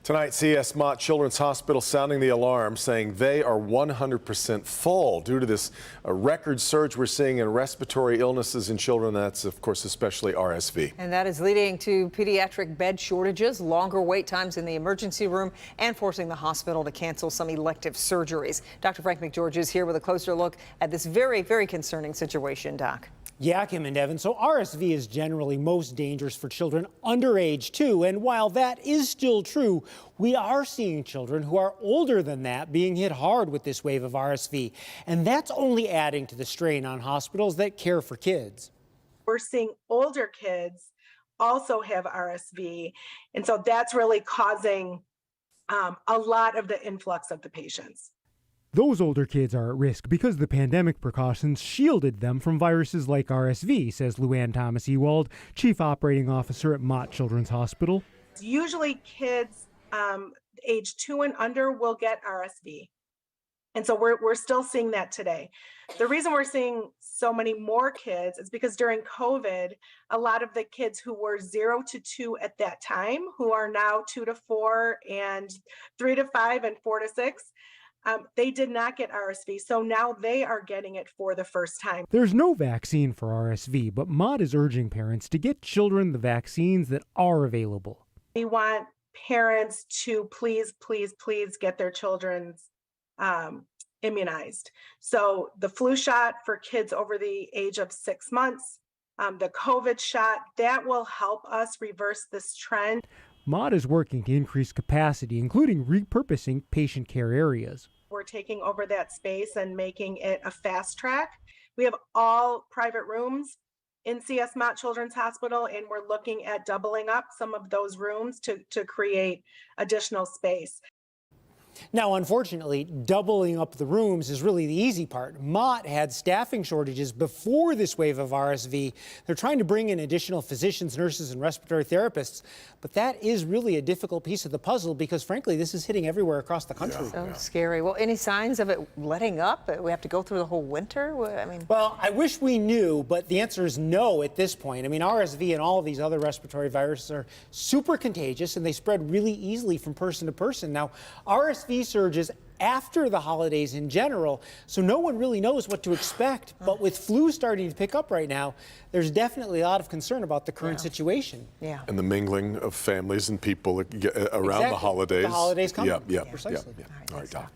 Tonight, C.S. Mott Children's Hospital sounding the alarm, saying they are 100% full due to this record surge we're seeing in respiratory illnesses in children. That's, of course, especially RSV. And that is leading to pediatric bed shortages, longer wait times in the emergency room, and forcing the hospital to cancel some elective surgeries. Dr. Frank McGeorge is here with a closer look at this very, very concerning situation, Doc. Yeah, Kim and Devin. So RSV is generally most dangerous for children under age 2. And while that is still true, we are seeing children who are older than that being hit hard with this wave of RSV. And that's only adding to the strain on hospitals that care for kids. We're seeing older kids also have RSV. And so that's really causing a lot of the influx of the patients. Those older kids are at risk because the pandemic precautions shielded them from viruses like RSV, says Luann Thomas-Ewald, Chief Operating Officer at Mott Children's Hospital. Usually kids age 2 and under will get RSV. And so we're still seeing that today. The reason we're seeing so many more kids is because during COVID, a lot of the kids who were 0 to 2 at that time, who are now 2 to 4 and 3 to 5 and 4 to 6, they did not get RSV, so now they are getting it for the first time. There's no vaccine for RSV, but Mott is urging parents to get children the vaccines that are available. We want parents to please, please, please get their children immunized. So the flu shot for kids over the age of 6 months, the COVID shot, that will help us reverse this trend. Mott is working to increase capacity, including repurposing patient care areas. We're taking over that space and making it a fast track. We have all private rooms in C.S. Mott Children's Hospital, and we're looking at doubling up some of those rooms to create additional space. Now, unfortunately, doubling up the rooms is really the easy part. Mott had staffing shortages before this wave of RSV. They're trying to bring in additional physicians, nurses, and respiratory therapists. But that is really a difficult piece of the puzzle because, frankly, this is hitting everywhere across the country. So scary. Well, any signs of it letting up? We have to go through the whole winter? Well, I wish we knew, but the answer is no at this point. I mean, RSV and all of these other respiratory viruses are super contagious, and they spread really easily from person to person. Now, RSV surges after the holidays in general, so no one really knows what to expect. But with flu starting to pick up right now, there's definitely a lot of concern about the current situation. Yeah. And the mingling of families and people around the holidays. The holidays coming. Yeah. Precisely. All right, Doc.